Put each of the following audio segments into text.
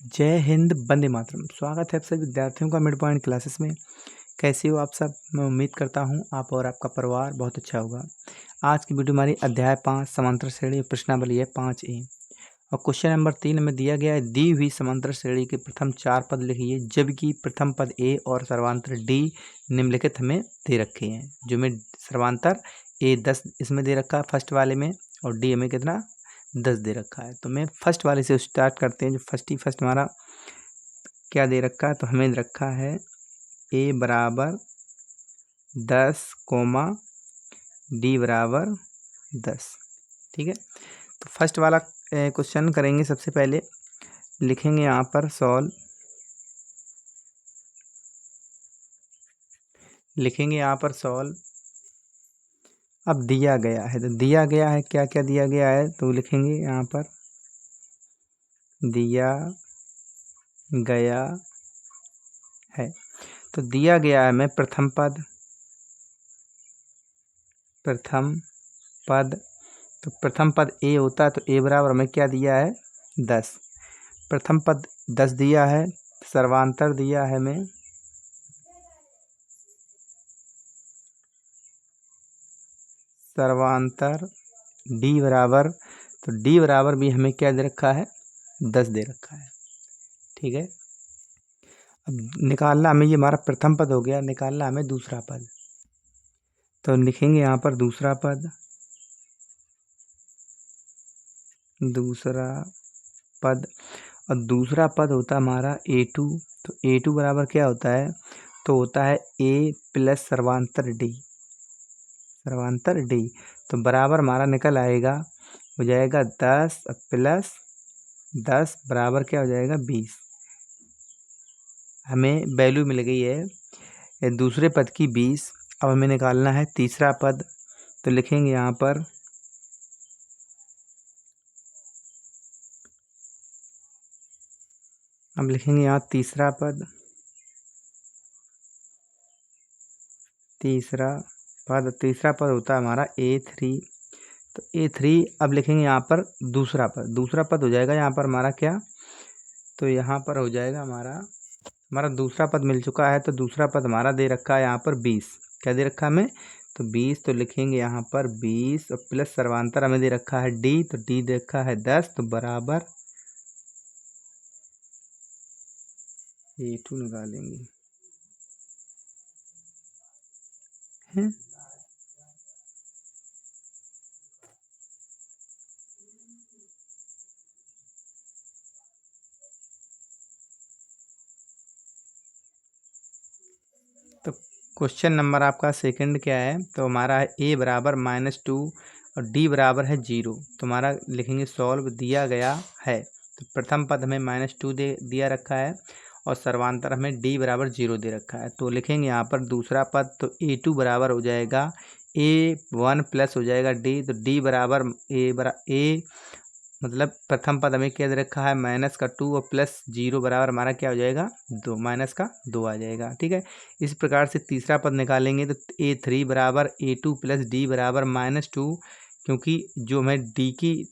जय हिंद, वंदे मातरम। स्वागत है आप सभी विद्यार्थियों का मिड पॉइंट क्लासेस में। कैसे हो आप सब? मैं उम्मीद करता हूँ आप और आपका परिवार बहुत अच्छा होगा। आज की वीडियो हमारी अध्याय 5 समांतर श्रेणी प्रश्नावली है 5A और क्वेश्चन नंबर 3 में दिया गया है, दी हुई समांतर श्रेणी के प्रथम 4 पद लिखिए जबकि प्रथम पद A और सर्वांतर D निम्नलिखित हमें दे रखे हैं। जो में सर्वांतर A 10 इसमें दे रखा है फर्स्ट वाले में और D हमें कितना 10 दे रखा है। तो मैं फर्स्ट वाले से स्टार्ट करते हैं। जो फर्स्ट हमारा क्या दे रखा है, तो हमें रखा है A बराबर 10 कोमा D बराबर 10। ठीक है, तो फर्स्ट वाला क्वेश्चन करेंगे। सबसे पहले लिखेंगे यहाँ पर सॉल्व, लिखेंगे यहाँ पर सॉल्व। अब दिया गया है, तो दिया गया है क्या क्या दिया गया है, तो लिखेंगे यहाँ पर दिया गया है। तो दिया गया है हमें प्रथम पद, तो प्रथम पद A होता है, तो A बराबर हमें क्या दिया है 10। प्रथम पद 10 दिया है, सर्वांतर दिया है हमें सर्वांतर D बराबर, तो D बराबर भी हमें क्या दे रखा है 10 दे रखा है। ठीक है, अब निकालना हमें, ये हमारा प्रथम पद हो गया, निकालना हमें दूसरा पद। तो लिखेंगे यहाँ पर दूसरा पद, और दूसरा पद होता है हमारा A2। तो A2 बराबर क्या होता है, तो होता है A प्लस सर्वांतर D। तो बराबर हमारा निकल आएगा, हो जाएगा 10 प्लस 10 बराबर क्या हो जाएगा 20। हमें वैल्यू मिल गई है दूसरे पद की 20। अब हमें निकालना है तीसरा पद। तो लिखेंगे यहाँ पर अब लिखेंगे यहाँ तीसरा पद, तीसरा पद होता है हमारा A3। तो A3 अब लिखेंगे यहाँ पर दूसरा पद हो जाएगा यहाँ पर हमारा क्या, तो यहाँ पर हो जाएगा हमारा दूसरा पद मिल चुका है। तो दूसरा पद हमारा दे रखा है यहाँ पर 20। क्या दे रखा है हमें, तो 20। तो लिखेंगे यहाँ पर 20 और प्लस सर्वांतर हमें दे रखा है D, तो D दे रखा है 10, तो बराबर A2 निकालेंगे हैं। तो क्वेश्चन नंबर आपका सेकंड क्या है, तो हमारा है A बराबर -2 और D बराबर है 0। तो हमारा लिखेंगे सॉल्व, दिया गया है। तो प्रथम पद हमें -2 दिया रखा है और सर्वांतर हमें D बराबर 0 दे रखा है। तो लिखेंगे यहाँ पर दूसरा पद, तो A2 बराबर हो जाएगा A1 प्लस हो जाएगा D। तो D बराबर A मतलब प्रथम पद हमें क्या दे रखा है -2 और प्लस 0 बराबर हमारा क्या हो जाएगा 2, -2 आ जाएगा। ठीक है, इस प्रकार से तीसरा पद निकालेंगे। तो A3 बराबर A2 प्लस D बराबर -2, क्योंकि जो हमें D की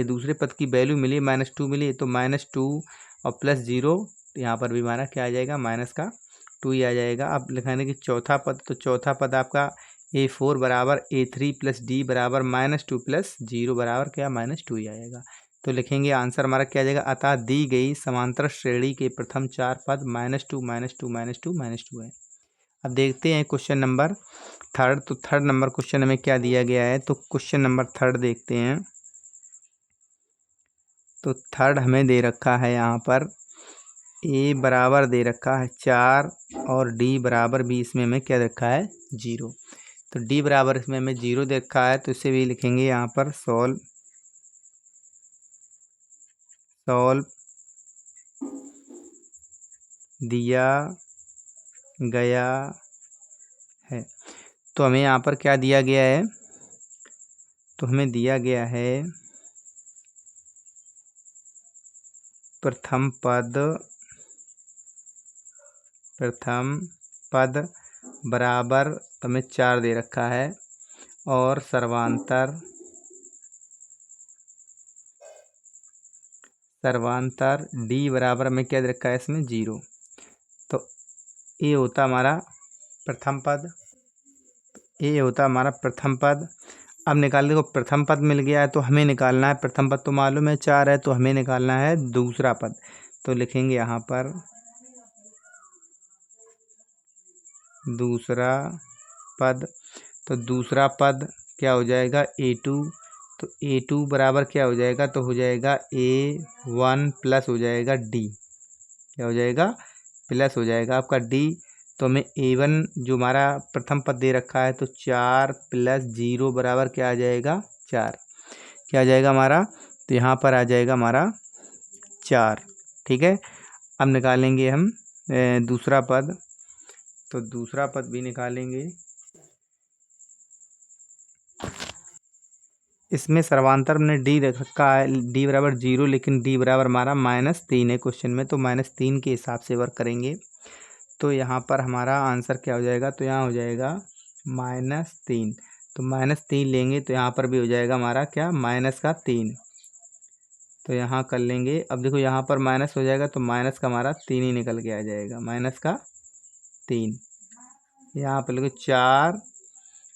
दूसरे पद की वैल्यू मिली -2 मिली, तो -2 और प्लस 0, यहाँ पर भी हमारा क्या आ जाएगा -2 ही आ जाएगा। अब लिखाने की चौथा पद, तो चौथा पद आपका A4 बराबर A3 प्लस D बराबर -2 प्लस 0 बराबर क्या -2 ही आएगा। तो लिखेंगे आंसर हमारा क्या आ जाएगा, अतः दी गई समांतर श्रेणी के प्रथम 4 पद -2 -2 -2 -2 है। अब देखते हैं क्वेश्चन नंबर थर्ड। तो थर्ड नंबर क्वेश्चन हमें क्या दिया गया है, तो क्वेश्चन नंबर थर्ड देखते हैं। तो थर्ड हमें दे रखा है यहाँ पर A बराबर दे रखा है 4 और D बराबर भी इसमें हमें क्या रखा है 0। तो D बराबर इसमें हमें 0 दे रखा है, तो इसे भी लिखेंगे यहाँ पर सॉल्व दिया गया है। तो हमें यहाँ पर क्या दिया गया है, तो हमें दिया गया है प्रथम पद बराबर हमें 4 दे रखा है और सर्वांतर डी बराबर में क्या दे रखा है इसमें 0। तो ये होता हमारा प्रथम पद, ये होता हमारा प्रथम पद। अब निकाल, देखो प्रथम पद मिल गया है तो हमें निकालना है, प्रथम पद तो मालूम है 4 है, तो हमें निकालना है दूसरा पद। तो लिखेंगे यहाँ पर दूसरा पद। तो दूसरा पद क्या हो जाएगा a2। तो a2 बराबर क्या हो जाएगा, तो हो जाएगा a1 प्लस हो जाएगा d, क्या हो जाएगा प्लस हो जाएगा आपका d। तो हमें a1 जो हमारा प्रथम पद दे रखा है तो 4 प्लस 0 बराबर क्या आ जाएगा 4, क्या आ जाएगा हमारा, तो यहाँ पर आ जाएगा हमारा 4। ठीक है, अब निकालेंगे हम दूसरा पद। तो दूसरा पद भी निकालेंगे। इसमें सर्वांतर ने डी रखा है, डी बराबर 0, लेकिन डी बराबर हमारा -3 है क्वेश्चन में, तो -3 के हिसाब से वर्क करेंगे। तो यहाँ पर हमारा आंसर क्या हो जाएगा, तो यहाँ हो जाएगा -3। तो -3 लेंगे तो यहाँ पर भी हो जाएगा हमारा क्या -3। तो यहाँ कर लेंगे। अब देखो यहाँ पर माइनस हो जाएगा तो माइनस का हमारा 3 ही निकल के आ जाएगा, -3। यहाँ पर लिखो 4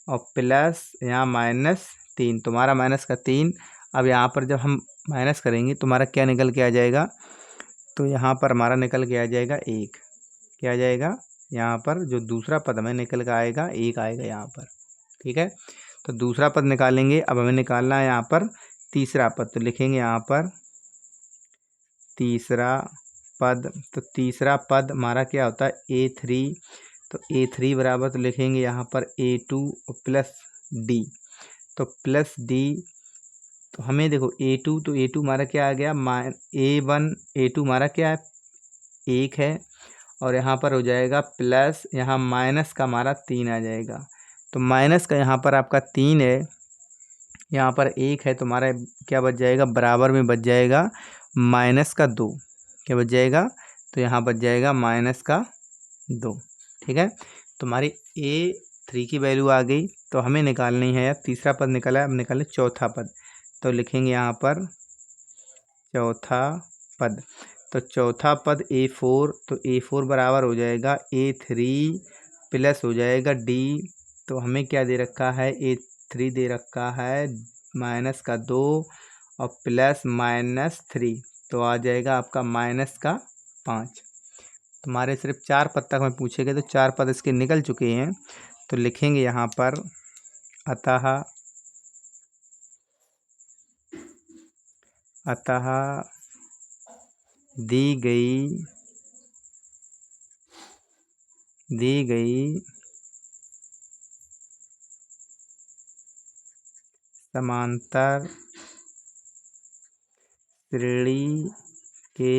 और प्लस यहाँ -3, तुम्हारा -3। अब यहाँ पर जब हम माइनस करेंगे तो हमारा क्या निकल के आ जाएगा, तो यहाँ पर हमारा निकल के आ जाएगा 1, क्या आ जाएगा यहाँ पर जो दूसरा पद हमें निकल के आएगा 1 आएगा यहाँ पर। ठीक है, तो दूसरा पद निकालेंगे। अब हमें निकालना है यहाँ पर तीसरा पद। तो लिखेंगे यहाँ पर तीसरा पद। तो तीसरा पद हमारा क्या होता है a3। तो a3 बराबर, तो लिखेंगे यहाँ पर a2 प्लस d। तो प्लस d, तो हमें देखो a2, तो a2 हमारा क्या आ गया a1, a2 हमारा क्या है 1 है, और यहाँ पर हो जाएगा प्लस, यहाँ माइनस का हमारा 3 आ जाएगा। तो माइनस का यहाँ पर आपका 3 है, यहाँ पर 1 है, तो हमारा क्या बच जाएगा, बराबर में बच जाएगा -2, क्या बच जाएगा, तो यहाँ बच जाएगा -2। ठीक है, तो हमारी a3 की वैल्यू आ गई। तो हमें निकालनी है, अब तीसरा पद निकाला, अब निकालें चौथा पद। तो लिखेंगे यहाँ पर चौथा पद। तो चौथा पद a4। तो a4 बराबर हो जाएगा a3 प्लस हो जाएगा d। तो हमें क्या दे रखा है, a3 दे रखा है -2 और प्लस -3, तो आ जाएगा आपका -5। तुम्हारे सिर्फ 4 पद तक में पूछे गए, तो 4 पद इसके निकल चुके हैं। तो लिखेंगे यहाँ पर अतः दी गई समांतर श्रेणी के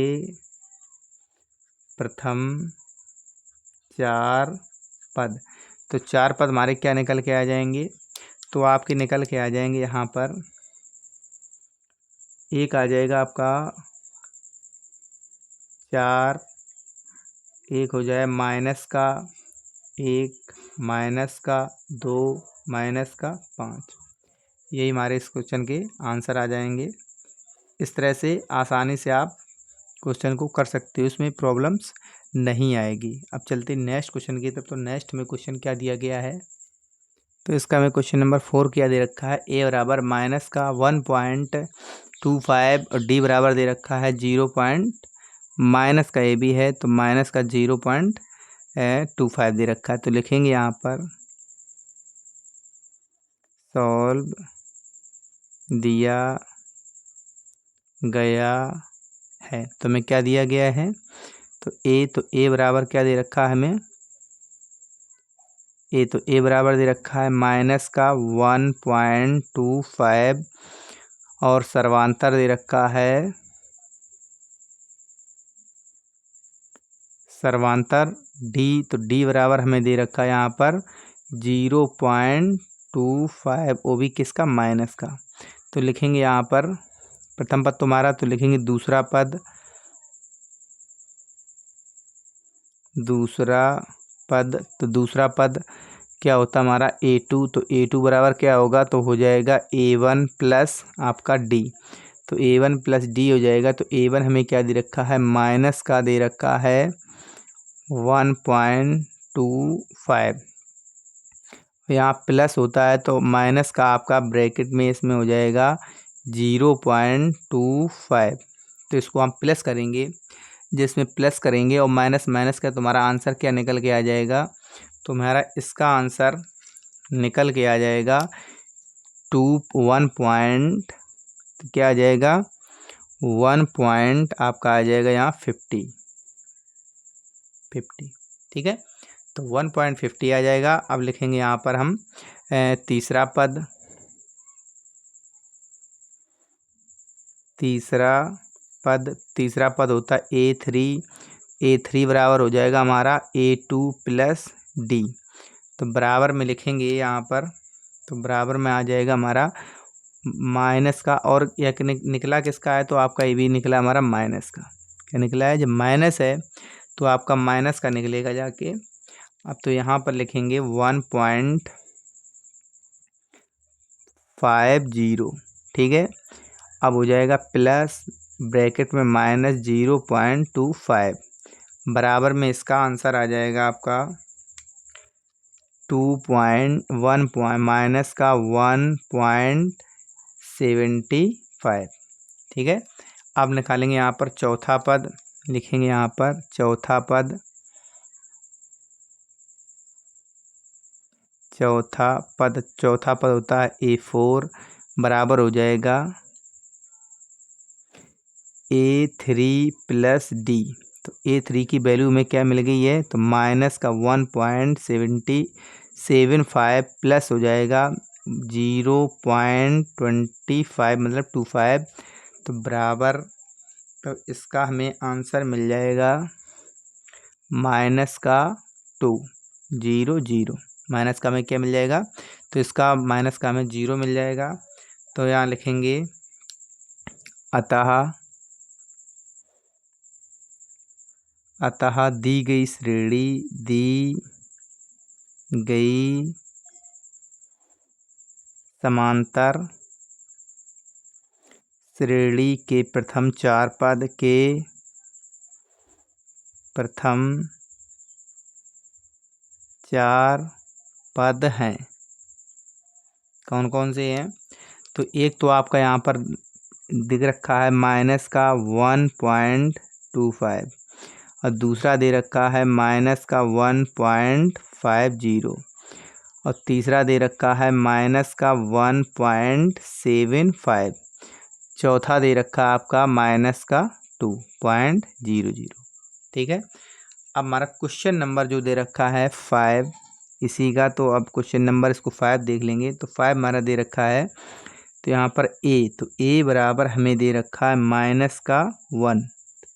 प्रथम 4 पद। तो 4 पद हमारे क्या निकल के आ जाएंगे, तो आपके निकल के आ जाएंगे यहाँ पर एक आ जाएगा आपका 4, एक हो जाए -1, -2, -5। यही हमारे इस क्वेश्चन के आंसर आ जाएंगे। इस तरह से आसानी से आप क्वेश्चन को कर सकते हो, इसमें प्रॉब्लम्स नहीं आएगी। अब चलते नेक्स्ट क्वेश्चन की तरफ। तो नेक्स्ट में क्वेश्चन क्या दिया गया है, तो इसका हमें क्वेश्चन नंबर 4 क्या दे रखा है, a बराबर -1.25 और d बराबर दे रखा है 0. माइनस का a भी है, तो माइनस का 0.25 दे रखा है। तो लिखेंगे यहाँ पर सॉल्व दिया गया है। तो हमें क्या दिया गया है, तो a बराबर क्या दे रखा है हमें, a बराबर दे रखा है -1.25 और सर्वांतर दे रखा है सर्वांतर d। तो d बराबर हमें दे रखा है यहाँ पर 0.25, वो भी किसका, माइनस का। तो लिखेंगे यहाँ पर प्रथम पद तुम्हारा, तो लिखेंगे दूसरा पद। तो दूसरा पद क्या होता हमारा a2। तो a2 बराबर क्या होगा, तो हो जाएगा a1 प्लस आपका d। तो A1 प्लस डी हो जाएगा। तो A1 हमें क्या दे रखा है, माइनस का दे रखा है 1.25। यहाँ प्लस होता है तो माइनस का आपका ब्रैकेट में इसमें हो जाएगा 0.25। तो इसको हम प्लस करेंगे, जिसमें प्लस करेंगे और माइनस माइनस का तुम्हारा आंसर क्या निकल के आ जाएगा, तुम्हारा इसका आंसर निकल के आ जाएगा 1 पॉइंट क्या आ जाएगा 1 पॉइंट आपका आ जाएगा यहाँ 50। ठीक है, तो 1.50 आ जाएगा। अब लिखेंगे यहाँ पर हम तीसरा पद होता है A3 बराबर हो जाएगा हमारा A2 प्लस डी। तो बराबर में लिखेंगे यहाँ पर, तो बराबर में आ जाएगा हमारा माइनस का, और यह निकला किसका है, तो आपका ये भी निकला हमारा माइनस का। क्या निकला है, जब माइनस है तो आपका माइनस का निकलेगा जाके। अब तो यहाँ पर लिखेंगे 1.50। ठीक है, अब हो जाएगा प्लस ब्रैकेट में माइनस 0.25 बराबर में इसका आंसर आ जाएगा आपका 2.1 माइनस का 1.75। ठीक है, अब निकालेंगे यहाँ पर चौथा पद, लिखेंगे यहाँ पर चौथा पद होता है A4 बराबर हो जाएगा A3 प्लस डी। तो A3 की वैल्यू में क्या मिल गई है, तो माइनस का 1.75 प्लस हो जाएगा 0.25 मतलब 25। तो बराबर, तो इसका हमें आंसर मिल जाएगा माइनस का 0 माइनस का हमें क्या मिल जाएगा, तो इसका माइनस का हमें 0 मिल जाएगा। तो यहाँ लिखेंगे अतः दी गई समांतर श्रेणी के प्रथम चार पद हैं। कौन कौन से हैं, तो एक तो आपका यहाँ पर दिख रखा है माइनस का 1.25, और दूसरा दे रखा है माइनस का 1.50, और तीसरा दे रखा है माइनस का 1.75, चौथा दे रखा है आपका माइनस का 2.00। ठीक है, अब हमारा क्वेश्चन नंबर जो दे रखा है 5 इसी का, तो अब क्वेश्चन नंबर इसको 5 देख लेंगे। तो 5 हमारा दे रखा है, तो यहाँ पर तो A बराबर हमें दे रखा है माइनस का 1,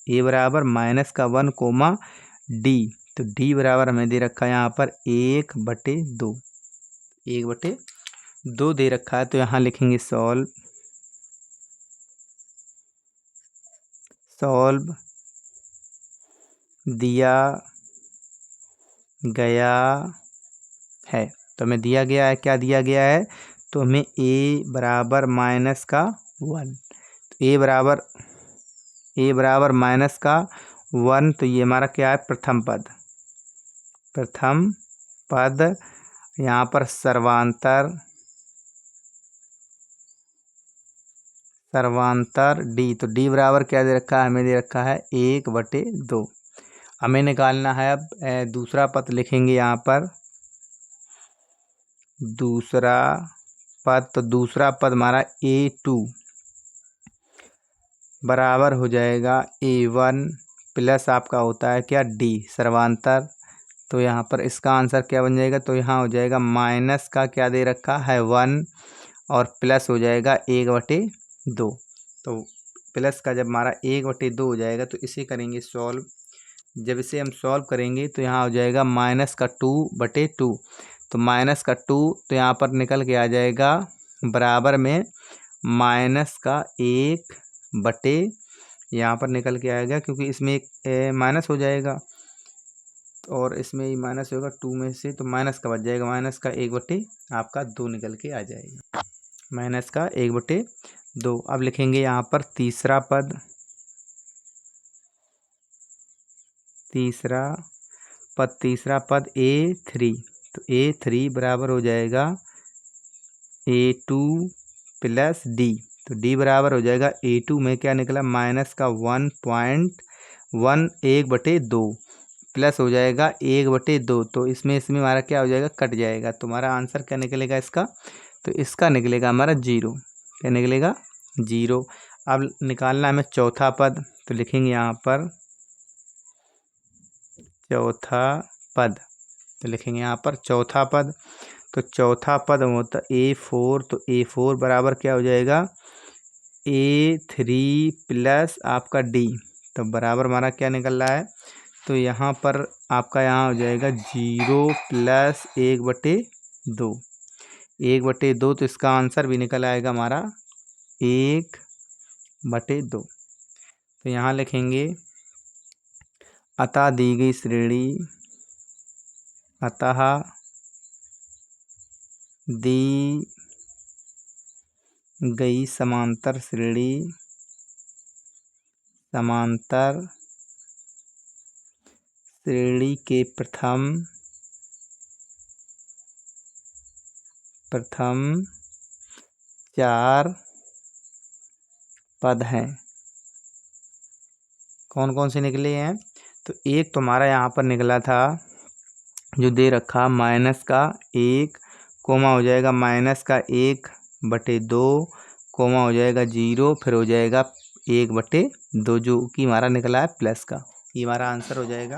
A बराबर माइनस का 1 कोमा डी। तो डी बराबर हमें दे रखा है यहाँ पर 1/2 दे रखा है। तो यहाँ लिखेंगे सॉल्व दिया गया है। तो हमें दिया गया है, क्या दिया गया है, तो हमें A बराबर माइनस का 1, तो A बराबर माइनस का 1, तो ये हमारा क्या है, प्रथम पद। यहाँ पर सर्वांतर डी, तो डी बराबर क्या दे रखा है, हमें दे रखा है 1/2। हमें निकालना है अब दूसरा पद, लिखेंगे यहाँ पर दूसरा पद। तो दूसरा पद हमारा A2 बराबर हो जाएगा A1 प्लस आपका होता है क्या, डी सर्वांतर। तो यहाँ पर इसका आंसर क्या बन जाएगा, तो यहाँ हो जाएगा माइनस का क्या दे रखा है 1, और प्लस हो जाएगा 1/2। तो प्लस का जब हमारा 1/2 हो जाएगा तो इसे करेंगे सॉल्व। जब इसे हम सॉल्व करेंगे तो यहाँ हो जाएगा माइनस का 2/2। तो माइनस का 2 तो यहाँ पर निकल के आ जाएगा बराबर में माइनस का 1/, यहाँ पर निकल के आएगा क्योंकि इसमें एक माइनस हो जाएगा और इसमें ही माइनस होगा 2 में से, तो माइनस का बच जाएगा, माइनस का 1/, आपका 2 निकल के आ जाएगा, माइनस का 1/2 2। अब लिखेंगे यहाँ पर तीसरा पद, तीसरा पद A3, तो A3 बराबर हो जाएगा A2 प्लस D, तो D बराबर हो जाएगा A2 में क्या निकला माइनस का 1.1 1/2 प्लस हो जाएगा 1/2, तो इसमें हमारा क्या हो जाएगा, कट जाएगा। तो हमारा आंसर क्या निकलेगा इसका, तो इसका निकलेगा हमारा 0। क्या निकलेगा, 0। अब निकालना है हमें चौथा पद, तो लिखेंगे यहाँ पर चौथा पद, तो लिखेंगे यहाँ पर चौथा पद, तो चौथा पद होता A4, तो A4 बराबर क्या हो जाएगा A3 प्लस आपका D, तो बराबर हमारा क्या निकल रहा है, तो यहाँ पर आपका यहाँ हो जाएगा 0 प्लस 1/2, 1/2, तो इसका आंसर भी निकल आएगा हमारा 1/2। तो यहाँ लिखेंगे अतः दी गई श्रेणी, अतः दी गई समांतर श्रेणी, समांतर श्रेणी के प्रथम 4 पद हैं। कौन कौन से निकले हैं, तो एक तुम्हारा यहाँ पर निकला था जो दे रखा माइनस का 1, कोमा हो जाएगा माइनस का 1/2, कोमा हो जाएगा 0, फिर हो जाएगा 1/2, जो कि हमारा निकला है प्लस का। ये हमारा आंसर हो जाएगा।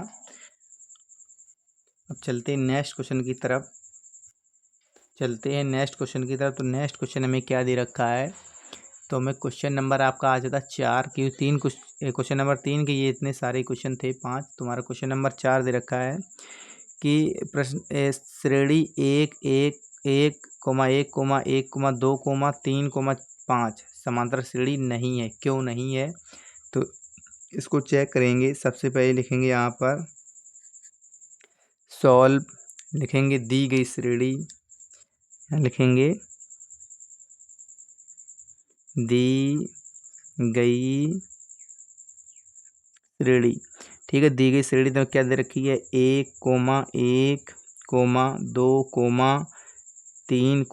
अब चलते हैं नेक्स्ट क्वेश्चन की तरफ, तो नेक्स्ट क्वेश्चन हमें क्या दे रखा है, तो हमें क्वेश्चन नंबर आपका आ जाता 4, क्यों 3 क्वेश्चन नंबर 3 के ये इतने सारे क्वेश्चन थे 5, तुम्हारा क्वेश्चन नंबर 4 दे रखा है कि प्रश्न श्रेणी 1 1 1 1 1 2 3 5 समांतर श्रेणी नहीं है, क्यों नहीं है, तो इसको चेक करेंगे। सबसे पहले लिखेंगे यहाँ पर सॉल्व, लिखेंगे दी गई श्रेणी, लिखेंगे दी गई श्रेणी, ठीक है। दी गई श्रेणी तो क्या दे रखी है 1 1 2 3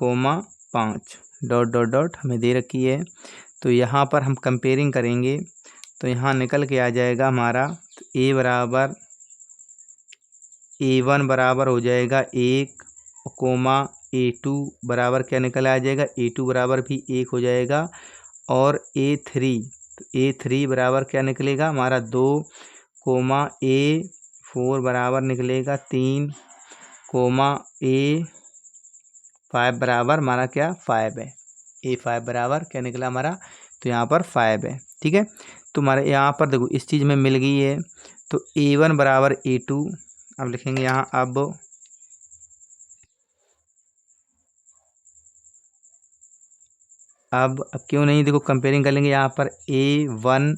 5 डॉट डॉट डॉट हमें दे रखी है। तो यहाँ पर हम कंपेयरिंग करेंगे, तो यहाँ निकल के आ जाएगा हमारा, तो A1 बराबर हो जाएगा 1, A2 बराबर क्या निकल आ जाएगा, A2 बराबर भी 1 हो जाएगा, और A3, तो A3 बराबर क्या निकलेगा हमारा 2, A4 बराबर निकलेगा 3, A5 बराबर हमारा क्या 5 है, A5 बराबर क्या निकला हमारा, तो यहाँ पर 5 है, ठीक है। तो हमारे यहाँ पर देखो इस चीज़ में मिल गई है, तो A1 बराबर A2, अब लिखेंगे यहाँ अब क्यों नहीं, देखो कंपेयरिंग कर लेंगे यहाँ पर A1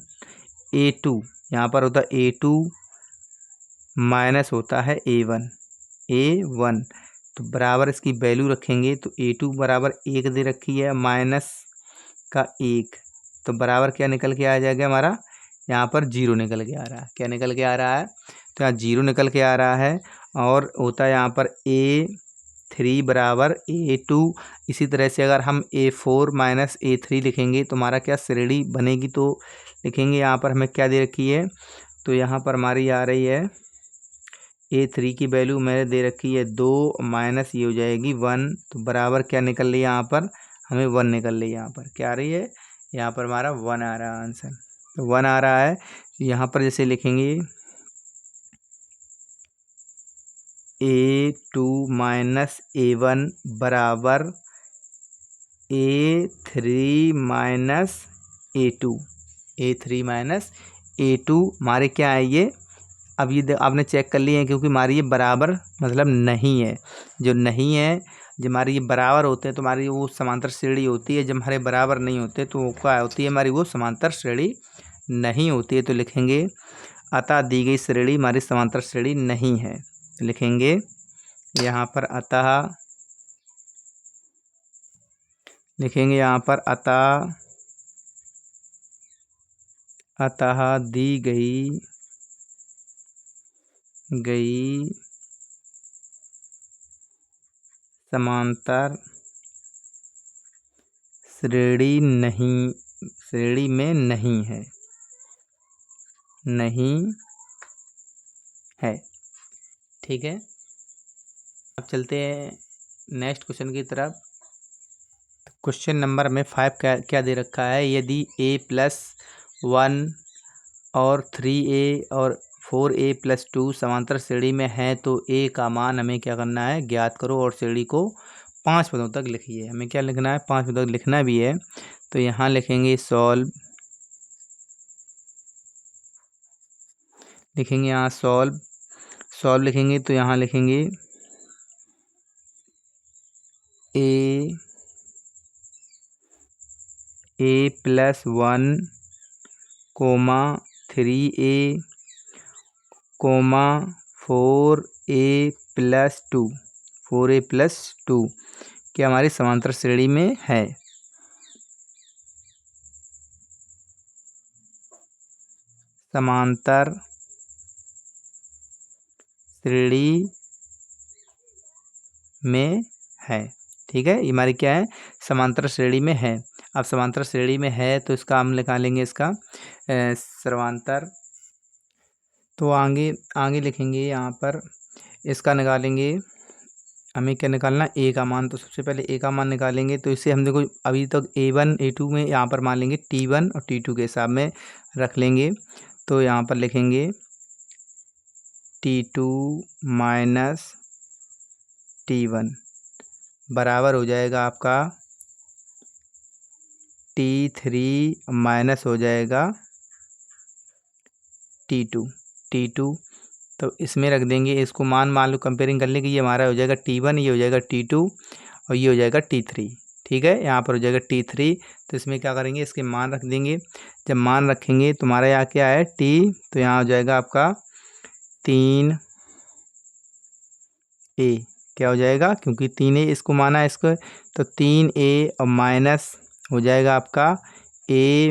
A2, यहाँ पर होता है A2 माइनस होता है A1, तो बराबर इसकी वैल्यू रखेंगे, तो A2 बराबर 1 दे रखी है माइनस का 1, तो बराबर क्या निकल के आ जाएगा हमारा, यहाँ पर 0 निकल के आ रहा है। क्या निकल के आ रहा है, तो यहाँ 0 निकल के आ रहा है, और होता है यहाँ पर A3 बराबर A2। इसी तरह से अगर हम A4 माइनस A3 लिखेंगे तो हमारा क्या श्रेणी बनेगी, तो लिखेंगे यहाँ पर हमें क्या दे रखी है, तो यहाँ पर हमारी आ रही है A3 की वैल्यू मैंने दे रखी है 2, माइनस ये हो जाएगी 1, तो बराबर क्या निकल रही है यहाँ पर, हमें 1 निकल रही है, यहाँ पर क्या आ रही है, यहाँ पर हमारा 1 आ रहा है आंसर, तो 1 आ रहा है। यहाँ पर जैसे लिखेंगे A2 माइनस A1 बराबर A3 minus A2, A3 minus A2 हमारे क्या है ये, अब ये आपने चेक कर लिए हैं, क्योंकि हमारी ये बराबर मतलब नहीं है, जो नहीं है, जब हमारी ये बराबर होते हैं तो हमारी वो समांतर श्रेणी होती है, जब हमारे बराबर नहीं होते तो वो क्या होती है, हमारी वो समांतर श्रेणी नहीं होती है। तो लिखेंगे अतः दी गई श्रेणी हमारी समांतर श्रेणी नहीं है, तो लिखेंगे यहाँ पर अतः, लिखेंगे यहाँ पर अतः अतः दी गई समांतर श्रेणी में नहीं है। ठीक है, अब चलते हैं नेक्स्ट क्वेश्चन की तरफ। क्वेश्चन नंबर में 5 क्या दे रखा है, यदि a+1 और 3a और 4a+2 समांतर श्रेणी में है तो a का मान हमें क्या करना है, ज्ञात करो और श्रेणी को 5 पदों तक लिखिए। हमें क्या लिखना है, 5 पदों तक लिखना भी है। तो यहाँ लिखेंगे सॉल्व, लिखेंगे यहाँ सॉल्व लिखेंगे तो यहाँ लिखेंगे a+1, 3a, 4a+2 क्या हमारी समांतर श्रेणी में है। समांतर श्रेणी में है। ठीक है, ये हमारी क्या है, समांतर श्रेणी में है। अब समांतर श्रेणी में है तो इसका हम निकालेंगे इसका सर्वांतर। तो आगे लिखेंगे यहाँ पर, इसका निकालेंगे। हमें क्या निकालना, ए का मान। तो सबसे पहले ए का मान निकालेंगे। तो इसे हम देखो अभी तक a1 a2 में यहाँ पर मान लेंगे t1 और t2 के हिसाब में रख लेंगे। तो यहाँ पर लिखेंगे t2 माइनस t1 बराबर हो जाएगा आपका t3 माइनस हो जाएगा t2। तो इसमें रख देंगे, इसको मान लो कंपेयरिंग कर लेंगे। ये हमारा हो जाएगा t1, ये हो जाएगा t2 और ये हो जाएगा t3। ठीक है, यहाँ पर हो जाएगा t3। तो इसमें क्या करेंगे, इसके मान रख देंगे। जब मान रखेंगे तो हमारा यहाँ क्या है t, तो यहाँ हो जाएगा आपका 3a। क्या हो जाएगा, क्योंकि 3a इसको माना है इसको, तो 3a और माइनस हो जाएगा आपका a-a+1।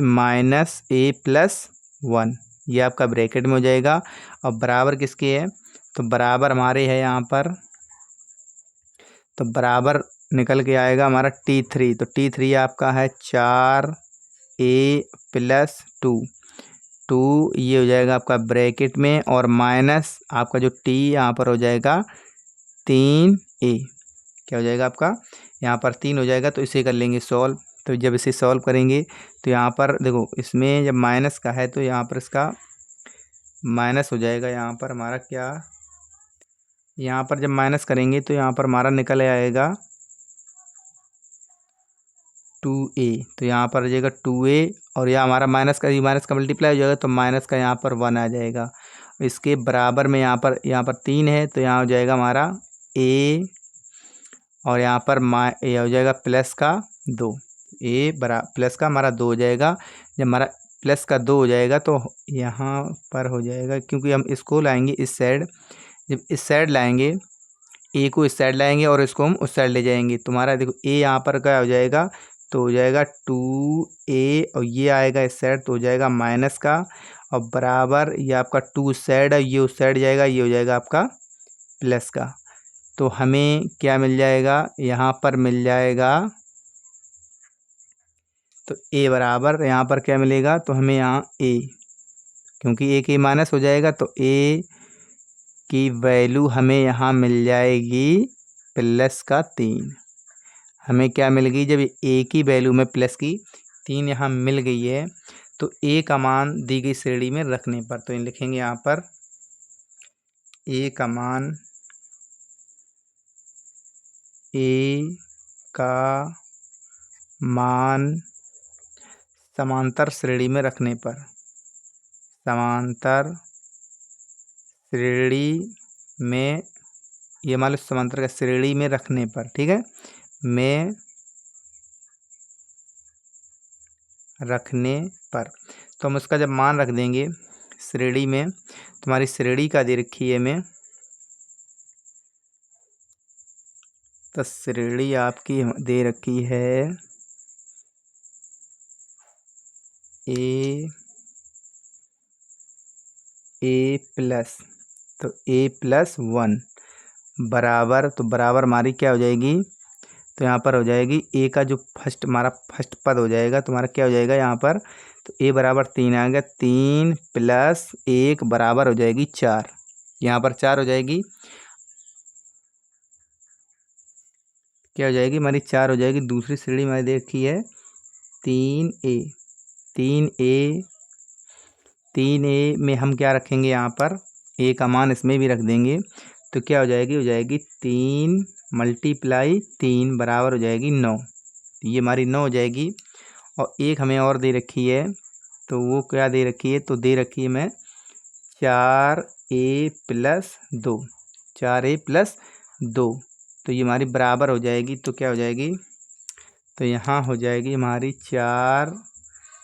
ये आपका ब्रैकेट में हो जाएगा। और बराबर किसके है, तो बराबर हमारे है यहाँ पर, तो बराबर निकल के आएगा हमारा t3। तो t3 आपका है 4a+2 ये हो जाएगा आपका ब्रैकेट में, और माइनस आपका जो t यहाँ पर हो जाएगा 3a। क्या हो जाएगा आपका, यहाँ पर 3 हो जाएगा। तो इसे कर लेंगे सॉल्व। तो जब इसे सॉल्व करेंगे तो यहाँ पर देखो, इसमें जब माइनस का है तो यहाँ पर इसका माइनस हो जाएगा। यहाँ पर हमारा क्या, यहाँ पर जब माइनस करेंगे तो यहाँ पर हमारा निकल आएगा 2a। तो यहाँ पर आ जाएगा 2a, और यह हमारा माइनस का मल्टीप्लाई हो जाएगा, तो माइनस का यहाँ पर 1 आ जाएगा। इसके बराबर में यहाँ पर 3 है, तो यहाँ हो जाएगा हमारा a, और यहाँ पर ये हो जाएगा प्लस का 2। प्लस का हमारा 2 हो जाएगा। जब हमारा प्लस का 2 हो जाएगा तो यहाँ पर हो जाएगा, क्योंकि हम इसको लाएंगे इस साइड। जब इस साइड लाएंगे, ए को इस साइड लाएंगे और इसको हम उस साइड ले जाएंगे। तुम्हारा देखो ए यहाँ पर क्या हो जाएगा, तो हो जाएगा 2a, और ये आएगा इस साइड तो हो जाएगा माइनस का, और बराबर ये आपका 2 उस साइड है, ये उस साइड जाएगा, ये हो जाएगा आपका प्लस का। तो हमें क्या मिल जाएगा, यहाँ पर मिल जाएगा, तो a बराबर यहाँ पर क्या मिलेगा, तो हमें यहाँ a, क्योंकि a के माइनस हो जाएगा, तो a की वैल्यू हमें यहाँ मिल जाएगी +3। हमें क्या मिल गई, जब a की वैल्यू में +3 यहाँ मिल गई है, तो a का मान दी गई श्रेणी में रखने पर, तो लिखेंगे यहाँ पर a का मान समांतर श्रेणी में रखने पर, समांतर श्रेणी में, ये मान लो समांतर का श्रेणी में रखने पर, ठीक है, में रखने पर। तो हम उसका जब मान रख देंगे श्रेणी में, तुम्हारी श्रेणी का दे रखी है में, तो श्रेणी आपकी दे रखी है a ए प्लस, तो ए प्लस 1 बराबर, तो बराबर हमारी क्या हो जाएगी, तो यहाँ पर हो जाएगी ए का जो हमारा फर्स्ट पद हो जाएगा, तुम्हारा क्या हो जाएगा यहाँ पर, तो ए बराबर 3 आ गया, 3 प्लस 1 बराबर हो जाएगी 4, यहाँ पर 4 हो जाएगी, क्या हो जाएगी हमारी 4 हो जाएगी। दूसरी श्रेणी हमारी देखी है 3a, 3a, 3a में हम क्या रखेंगे यहाँ पर, a का मान इसमें भी रख देंगे, तो क्या हो जाएगी 3 मल्टीप्लाई 3 बराबर हो जाएगी 9, ये हमारी 9 हो जाएगी। और एक हमें और दे रखी है, तो वो क्या दे रखी है, तो दे रखी है मैं 4a प्लस 2, 4a प्लस 2, तो ये हमारी बराबर हो जाएगी, तो क्या हो जाएगी, तो यहाँ हो जाएगी हमारी 4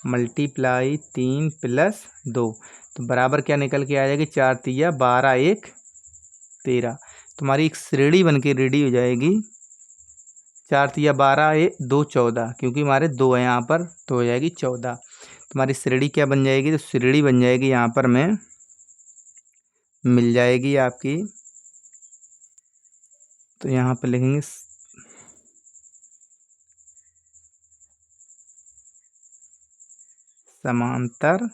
मल्टीप्लाई 3 प्लस 2, तो बराबर क्या निकल के आ जाएगी, 4 तिया 12, 1 13, तुम्हारी एक श्रेणी बन के रेडी हो जाएगी। 4 तिया 12, 2 14, क्योंकि हमारे 2 है यहाँ पर, तो हो जाएगी 14, तुम्हारी श्रेणी क्या बन जाएगी, तो श्रेणी बन जाएगी यहाँ पर में मिल जाएगी आपकी, तो यहाँ पर लिखेंगे समांतर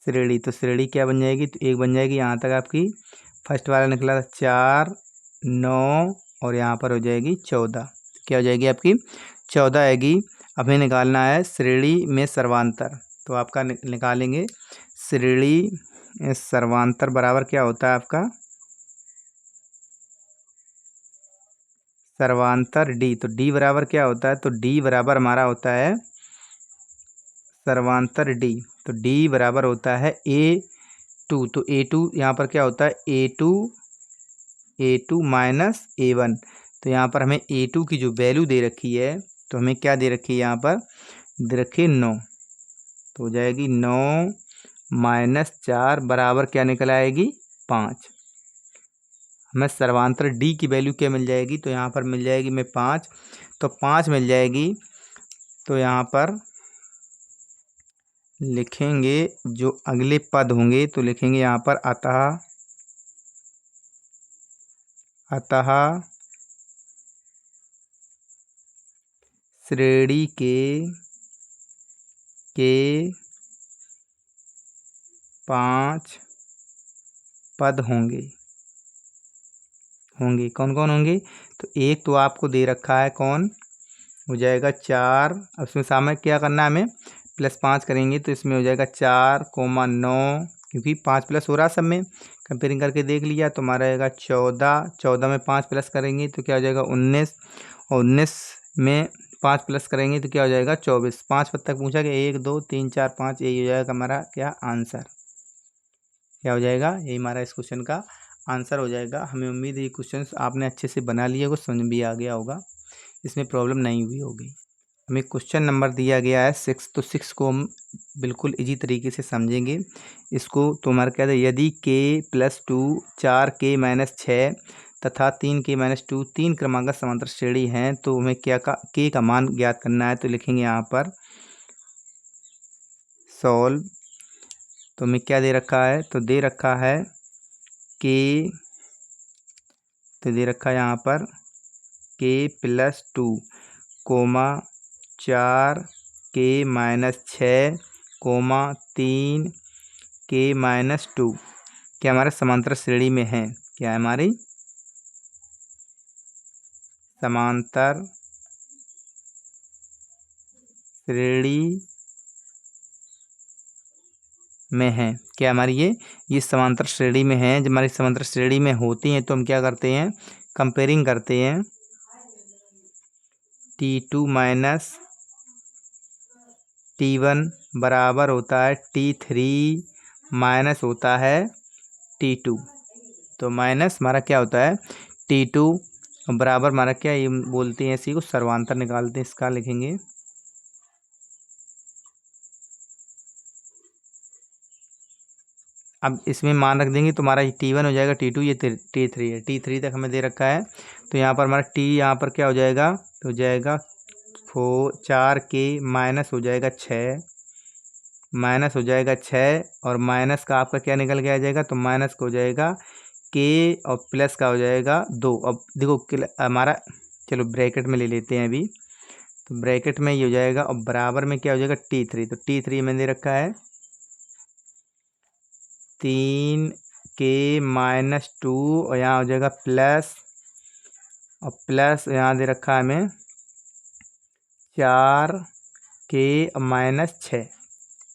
श्रेणी, तो श्रेणी क्या बन जाएगी, तो एक बन जाएगी यहाँ तक आपकी, फर्स्ट वाला निकला था 4 9 और यहाँ पर हो जाएगी 14, क्या हो जाएगी आपकी 14 आएगी। हमें निकालना है श्रेणी में सर्वांतर, तो आपका निकालेंगे श्रेणी में सर्वांतर बराबर क्या होता है आपका, सर्वांतर डी, तो डी बराबर क्या होता है, तो डी बराबर हमारा होता है सर्वांतर डी, तो डी बराबर होता है A2, तो A2 यहाँ पर क्या होता है A2 माइनस A1, तो यहाँ पर हमें A2 की जो वैल्यू दे रखी है, तो हमें क्या दे रखी है यहाँ पर, दे रखी है 9, तो हो जाएगी 9 माइनस 4 बराबर क्या निकल आएगी 5, हमें सर्वांतर डी की वैल्यू क्या मिल जाएगी, तो यहाँ पर मिल जाएगी में 5, तो 5 मिल जाएगी, तो यहाँ पर लिखेंगे जो अगले पद होंगे, तो लिखेंगे यहाँ पर अतः श्रेणी के 5 पद होंगे, कौन कौन होंगे, तो एक तो आपको दे रखा है कौन, हो जाएगा 4, अब उसमें सामने क्या करना है हमें, प्लस 5 करेंगे, तो इसमें हो जाएगा 4 कोमा 9, क्योंकि 5 प्लस हो रहा सब में, कंपेयरिंग करके देख लिया, तो हमारा रहेगा 14, 14 में 5 प्लस करेंगे तो क्या हो जाएगा 19, और 19 में 5 प्लस करेंगे तो क्या हो जाएगा 24, 5 पद तक पूछा गया 1 2 3 4 5, यही हो जाएगा हमारा क्या आंसर, क्या हो जाएगा, यही हमारा इस क्वेश्चन का आंसर हो जाएगा। हमें उम्मीद है ये क्वेश्चन आपने अच्छे से बना लिया होगा, समझ भी आ गया होगा, इसमें प्रॉब्लम नहीं हुई होगी। हमें क्वेश्चन नंबर दिया गया है 6, तो 6 को हम बिल्कुल इजी तरीके से समझेंगे इसको, तो हमारा क्या है, यदि k प्लस 2 4k माइनस 6 तथा 3k माइनस 2 तीन क्रमांक समांतर श्रेणी हैं, तो हमें क्या का k का मान ज्ञात करना है, तो लिखेंगे यहाँ पर सॉल्व, तो हमें क्या दे रखा है, तो दे रखा है k, तो दे रखा है यहाँ पर k plus 2 comma 4k minus 6 comma 3k minus 2, क्या हमारे समांतर श्रेणी में है, क्या है हमारी समांतर श्रेणी में है, क्या हमारी ये समांतर श्रेणी में है। जब हमारी समांतर श्रेणी में होती हैं तो हम क्या करते हैं, कंपेयरिंग करते हैं, T2 माइनस T1 बराबर होता है T3 माइनस होता है T2, तो माइनस हमारा क्या होता है T2 बराबर हमारा क्या, ये बोलते हैं इसी को सर्वांतर निकालते हैं, इसका लिखेंगे अब इसमें मान रख देंगे, तो हमारा T1 हो जाएगा T2, ये T3 है, T3 तक हमें दे रखा है, तो यहाँ पर हमारा T यहाँ पर क्या हो जाएगा, तो हो जाएगा 4k माइनस हो जाएगा 6 माइनस हो जाएगा 6 और माइनस का आपका क्या निकल के आ जाएगा, तो माइनस का हो जाएगा के और प्लस का हो जाएगा 2। अब देखो हमारा, चलो ब्रैकेट में ले लेते हैं अभी, तो ब्रैकेट में ये हो जाएगा और बराबर में क्या हो जाएगा T3। तो T3 मैंने दे रखा है 3 के-2 और यहाँ हो जाएगा प्लस, और प्लस यहाँ दे रखा है हमें 4 के-6,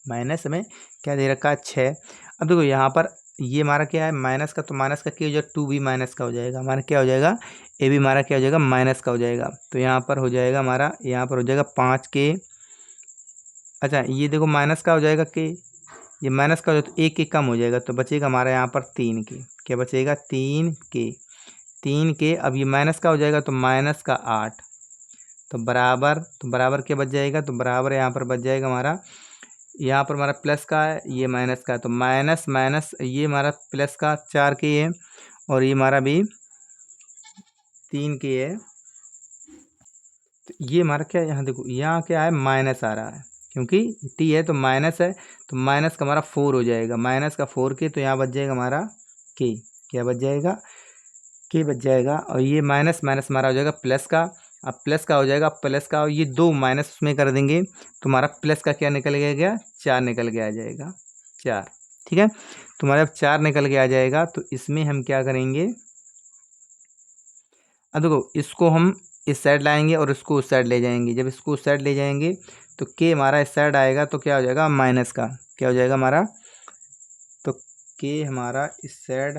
माइनस में क्या दे रखा है 6। अब देखो यहाँ पर ये हमारा क्या है माइनस का, तो माइनस का क्या हो जाएगा 2 भी माइनस का हो जाएगा, हमारा क्या हो जाएगा ए भी हमारा क्या हो जाएगा माइनस का हो जाएगा। तो यहाँ पर हो जाएगा हमारा, यहाँ पर हो जाएगा 5 के, अच्छा ये देखो माइनस का हो जाएगा के, ये माइनस का हो जाएगा तो 1 के कम हो जाएगा, तो बचेगा हमारा यहाँ पर 3 के, क्या बचेगा 3 के। अब ये माइनस का हो जाएगा तो माइनस का 8, तो बराबर क्या बच जाएगा, तो बराबर यहाँ पर बच जाएगा हमारा, यहाँ पर हमारा प्लस का है, ये माइनस का है, तो माइनस माइनस ये हमारा प्लस का 4 के है और ये हमारा भी 3 के है। तो ये हमारा क्या है, यहाँ देखो यहाँ क्या है माइनस आ रहा है, क्योंकि टी है तो माइनस है, तो माइनस का हमारा 4 हो जाएगा, माइनस का 4 के, तो यहाँ बच जाएगा हमारा के, क्या बच जाएगा के बच जाएगा। और ये माइनस माइनस हमारा हो जाएगा प्लस का, अब प्लस का हो जाएगा प्लस का, और ये 2 माइनस उसमें कर देंगे तो हमारा प्लस का क्या निकल गया 4 निकल के आ जाएगा 4। ठीक है, तो हमारा जब 4 निकल के आ जाएगा तो इसमें हम क्या करेंगे, अब देखो इसको हम इस साइड लाएंगे और इसको उस साइड ले जाएंगे, जब इसको उस साइड ले जाएंगे तो के हमारा इस साइड आएगा, तो क्या हो जाएगा माइनस का, क्या हो जाएगा हमारा, तो के हमारा इस साइड,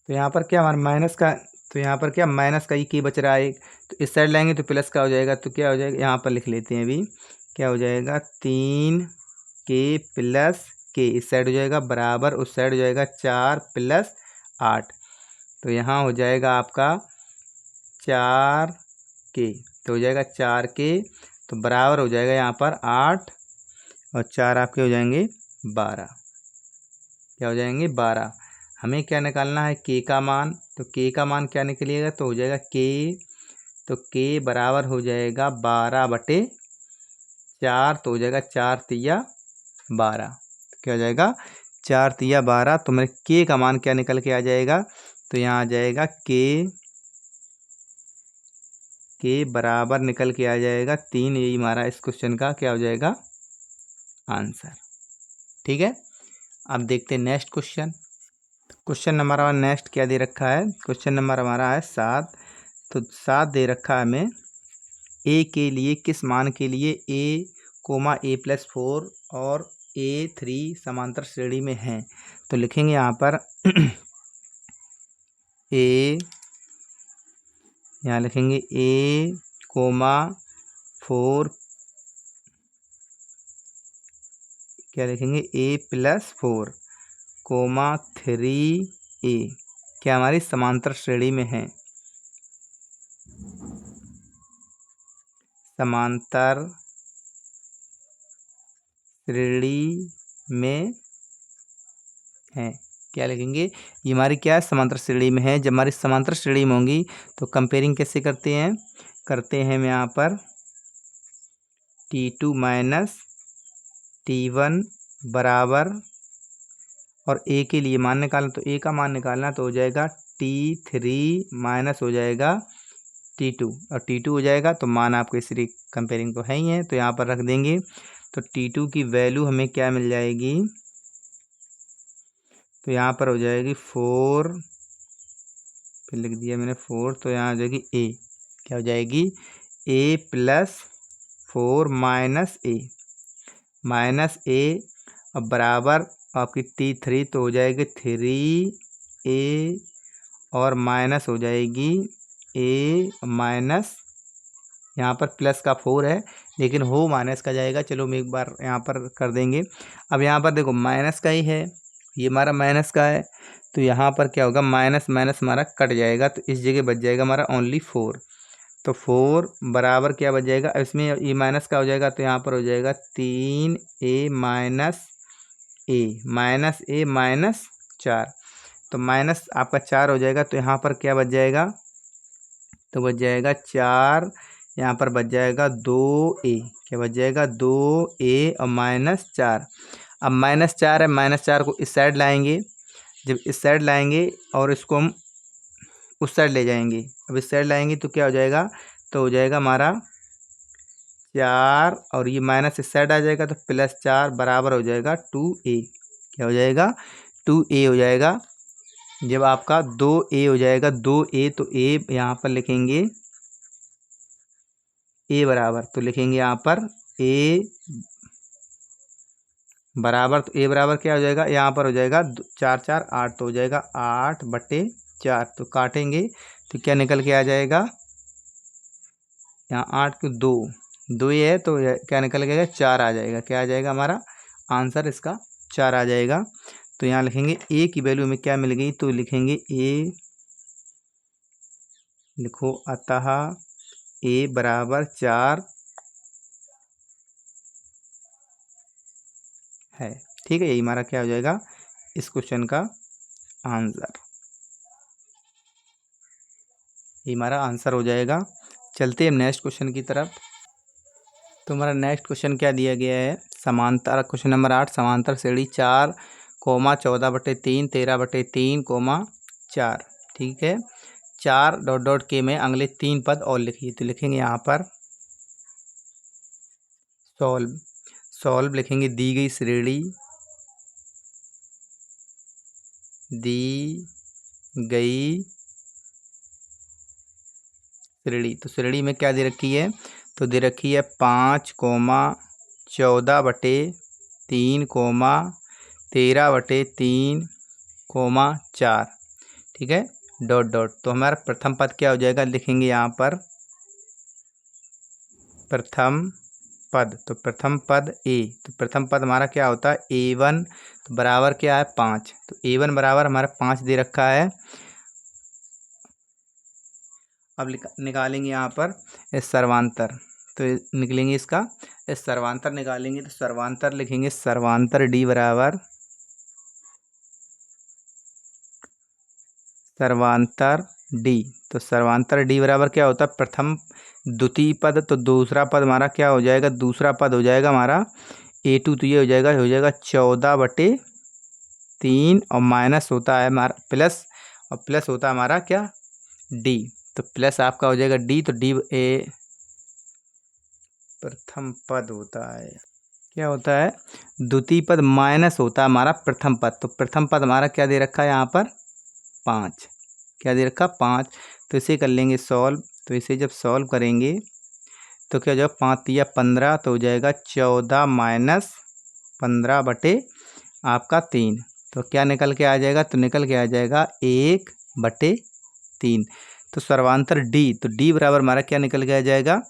तो यहाँ पर क्या हमारा माइनस का, तो यहाँ पर क्या माइनस का ही के बच रहा है, तो इस साइड लाएंगे तो प्लस का हो जाएगा, तो क्या हो जाएगा यहाँ पर लिख लेते हैं अभी, क्या हो जाएगा 3 के+के, इस साइड हो जाएगा बराबर, उस साइड हो जाएगा 4+8, तो यहाँ हो जाएगा आपका 4 के, तो हो जाएगा 4 के, तो बराबर हो जाएगा यहाँ पर 8 और 4 आपके हो जाएंगे 12, क्या हो जाएंगे 12। हमें क्या निकालना है के का मान, तो के का मान क्या निकलेगा, तो हो जाएगा के, तो के बराबर हो जाएगा 12/4, तो हो जाएगा 4×3=12, तो क्या हो जाएगा 4×3=12। तो मेरे के का मान क्या निकल के आ जाएगा, तो यहाँ आ जाएगा के बराबर निकल के आ जाएगा 3, यही हमारा इस क्वेश्चन का क्या हो जाएगा आंसर। ठीक है, अब देखते हैं नेक्स्ट क्वेश्चन। क्वेश्चन नंबर हमारा नेक्स्ट क्या दे रखा है, क्वेश्चन नंबर हमारा है 7। तो 7 दे रखा है हमें, ए के लिए किस मान के लिए a,a+4 और a3 समांतर श्रेणी में हैं। तो लिखेंगे यहाँ पर a, यहाँ लिखेंगे a,4, क्या लिखेंगे a+4, 3a, क्या हमारी समांतर श्रेणी में है, समांतर श्रेणी में है, क्या लिखेंगे ये हमारी क्या है समांतर श्रेणी में है। जब हमारी समांतर श्रेणी में होंगी तो कंपेयरिंग कैसे करते हैं हम यहाँ पर T2 - T1 बराबर, और ए के लिए मान निकालना, तो ए का मान निकालना तो हो जाएगा T3 माइनस हो जाएगा T2, और T2 हो जाएगा तो मान आपको इस कंपेयरिंग तो है ही है, तो यहाँ पर रख देंगे। तो T2 की वैल्यू हमें क्या मिल जाएगी, तो यहाँ पर हो जाएगी 4, फिर लिख दिया मैंने 4, तो यहाँ हो जाएगी ए, क्या हो जाएगी a+4 -a अब बराबर आपकी T3, तो हो जाएगी 3a और माइनस हो जाएगी a माइनस, यहाँ पर प्लस का 4 है लेकिन हो माइनस का जाएगा, चलो हम एक बार यहाँ पर कर देंगे। अब यहाँ पर देखो माइनस का ही है, ये हमारा माइनस का है, तो यहाँ पर क्या होगा माइनस माइनस हमारा कट जाएगा, तो इस जगह बच जाएगा हमारा ओनली 4, तो 4 बराबर क्या बच जाएगा, इसमें ये माइनस का हो जाएगा, तो यहाँ पर हो जाएगा 3a -a -4, तो माइनस आपका 4 हो जाएगा, तो यहाँ पर क्या बच जाएगा, तो बच जाएगा 4 यहाँ पर बच जाएगा 2a। क्या बच जाएगा 2a और -4। अब -4 है, -4 को इस साइड लाएंगे। जब इस साइड लाएंगे और इसको हम उस साइड ले जाएंगे, अब इस साइड लाएंगे तो क्या हो जाएगा, तो हो जाएगा हमारा 4 और ये माइनस इस साइड आ जाएगा तो +4 बराबर हो जाएगा 2a। क्या हो जाएगा 2a हो जाएगा। जब आपका 2a हो जाएगा 2a तो a यहाँ पर लिखेंगे a बराबर, तो लिखेंगे यहाँ पर a बराबर, तो a बराबर क्या हो जाएगा, यहाँ पर हो जाएगा 4 4 8, तो हो जाएगा 8/4। तो काटेंगे तो क्या निकल के आ जाएगा, यहाँ 8 को 2 ये है तो क्या निकल गया 4 आ जाएगा। क्या आ जाएगा हमारा आंसर इसका 4 आ जाएगा। तो यहाँ लिखेंगे a की वैल्यू में क्या मिल गई, तो लिखेंगे a, लिखो अतः a बराबर 4 है। ठीक है, यही हमारा क्या हो जाएगा इस क्वेश्चन का आंसर, ये हमारा आंसर हो जाएगा। चलते हैं नेक्स्ट क्वेश्चन की तरफ। तो हमारा नेक्स्ट क्वेश्चन क्या दिया गया है, समांतर, क्वेश्चन नंबर 8, समांतर श्रेणी 4, 14/3, 13/3, 4। ठीक है, 4 ... के में अगले 3 पद और लिखिए। तो लिखेंगे यहाँ पर सॉल्व लिखेंगे दी गई श्रेणी, तो श्रेणी में क्या दे रखी है, तो दे रखी है 5, 14/3, 13/3, 4। ठीक है, ... तो हमारा प्रथम पद क्या हो जाएगा, लिखेंगे यहाँ पर प्रथम पद। तो प्रथम पद a, तो प्रथम पद हमारा क्या होता है a1, तो बराबर क्या है 5। तो a1 बराबर हमारा 5 दे रखा है। अब निकालेंगे यहाँ पर इस सर्वांतर, तो निकलेंगे इसका इस सर्वांतर निकालेंगे। तो सर्वांतर लिखेंगे सर्वांतर d बराबर सर्वांतर d। तो सर्वांतर d बराबर क्या होता है प्रथम द्वितीय पद, तो दूसरा पद हमारा क्या हो जाएगा, दूसरा पद हो जाएगा हमारा a2, तो ये हो जाएगा 14/3 और माइनस होता है हमारा प्लस, और प्लस होता है हमारा क्या d, तो प्लस आपका हो जाएगा d। तो d a प्रथम पद होता है, क्या होता है द्वितीय पद माइनस होता है हमारा प्रथम पद। तो प्रथम पद हमारा क्या दे रखा है यहाँ पर 5, क्या दे रखा 5। तो इसे कर लेंगे सॉल्व। तो इसे जब सॉल्व करेंगे तो क्या हो जाएगा 5 × 15, तो हो जाएगा 14 - 15/, आपका 3। तो क्या निकल के आ जाएगा, तो निकल के आ जाएगा 1/3। तो सर्वांतर d, तो d बराबर हमारा क्या निकल के आ जाएगा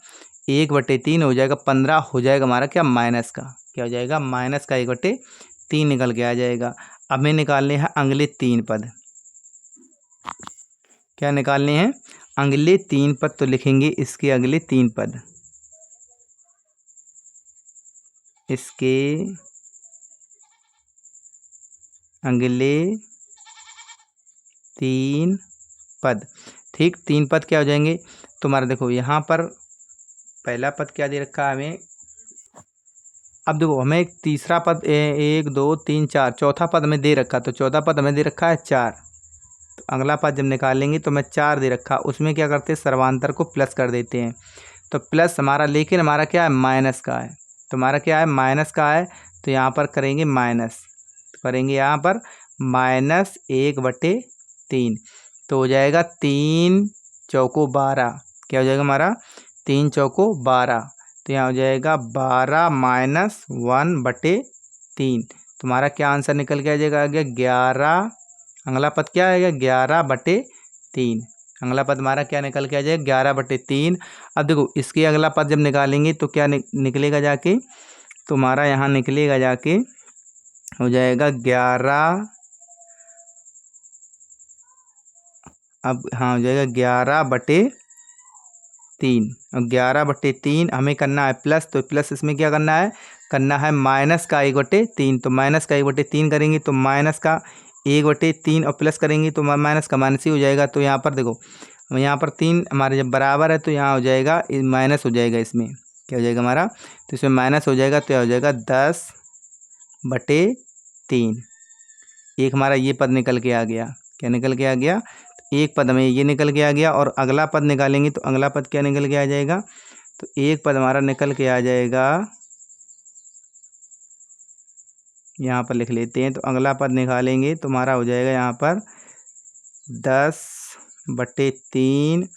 1/3 हो जाएगा, 15 हो जाएगा हमारा क्या माइनस का, क्या हो जाएगा माइनस का 1/3 निकल के आ जाएगा। अब हमें निकालने हैं अगले 3 पद, क्या निकालने हैं अगले 3 पद। तो लिखेंगे इसके अगले 3 पद, इसके अगले 3 पद। ठीक, 3 पद क्या हो जाएंगे, तुम्हारा देखो यहाँ पर पहला पद क्या दे रखा है हमें। अब देखो हमें एक तीसरा पद 1 2 3 4 चौथा पद हमें दे रखा, तो चौथा पद हमें दे रखा है 4। तो अगला पद जब निकालेंगे तो मैं 4 दे रखा, उसमें क्या करते हैं सर्वांतर को प्लस कर देते हैं। तो प्लस हमारा, लेकिन हमारा क्या है माइनस का है, तो हमारा क्या है माइनस का है। तो यहाँ पर करेंगे माइनस, करेंगे यहाँ पर -1/3, तो हो जाएगा 3 चौको 12। क्या हो जाएगा हमारा 3 चौको 12, तो यहाँ हो जाएगा 12 - 1/3। तुम्हारा क्या आंसर निकल के आ जाएगा, आ गया 11। अगला पद क्या आएगा 11/3। अगला पद हमारा क्या निकल के आ जाएगा 11/3। अब देखो इसके अगला पद जब निकालेंगे तो क्या निकलेगा जाके, तुम्हारा यहाँ निकलेगा जाके हो जाएगा 11, अब हाँ हो जाएगा 11/3। और 11/3 हमें करना है प्लस, तो प्लस इसमें क्या करना है माइनस का 1/3। तो माइनस का 1/3 करेंगे तो माइनस का 1/3 और प्लस करेंगे तो माइनस का माइनस ही हो जाएगा। तो यहाँ पर देखो यहाँ पर 3 हमारे जब बराबर है तो यहाँ हो जाएगा माइनस हो जाएगा, इसमें क्या हो जाएगा हमारा, तो इसमें माइनस हो जाएगा तो क्या हो जाएगा 10/3। एक हमारा ये पद निकल के आ गया, क्या निकल के आ गया, तो एक पद हमें ये निकल के आ गया। और अगला पद निकालेंगे तो अगला पद क्या निकल के आ जाएगा, तो एक पद हमारा निकल के आ जाएगा, यहाँ पर लिख लेते हैं। तो अगला पद निकालेंगे तो हमारा हो जाएगा यहाँ पर 10/3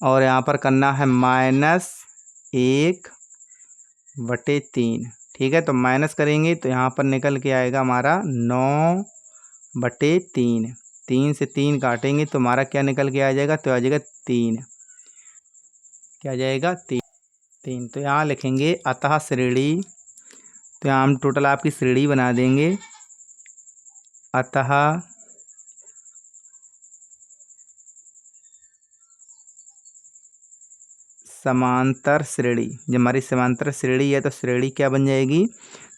और यहाँ पर करना है -1/3। ठीक है, तो माइनस करेंगे तो यहाँ पर निकल के आएगा हमारा 9/3। 3 से 3 काटेंगे तो हमारा क्या निकल के आ जाएगा, तो आ जाएगा 3। क्या आ जाएगा 3। तो यहाँ लिखेंगे अतः श्रेणी, तो यहाँ हम टोटल आपकी श्रेणी बना देंगे। अतः समांतर श्रेणी, जब हमारी समांतर श्रेणी है तो श्रेणी क्या बन जाएगी,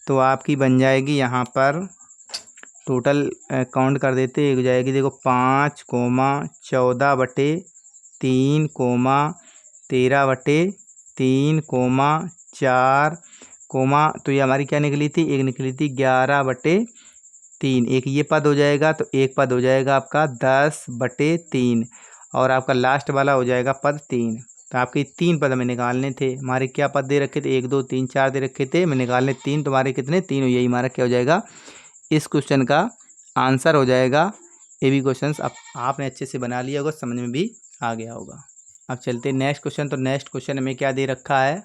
तो आपकी बन जाएगी यहाँ पर टोटल काउंट कर देते हो जाएगी, देखो 5,14/3, 13/3, 4, तो ये हमारी क्या निकली थी, एक निकली थी 11/3। एक ये पद हो जाएगा, तो एक पद हो जाएगा आपका 10/3 और आपका लास्ट वाला हो जाएगा पद 3। तो आपके 3 पद हमें निकालने थे। हमारे क्या पद दे रखे थे, 1 2 3 4 दे रखे थे, हमें निकालने 3। तुम्हारे कितने, 3। यही हमारा क्या हो जाएगा, इस क्वेश्चन का आंसर हो जाएगा। ये भी क्वेश्चन आपने अच्छे से बना लिया होगा, समझ में भी आ गया होगा। अब चलते नेक्स्ट क्वेश्चन। तो नेक्स्ट क्वेश्चन में क्या दे रखा है,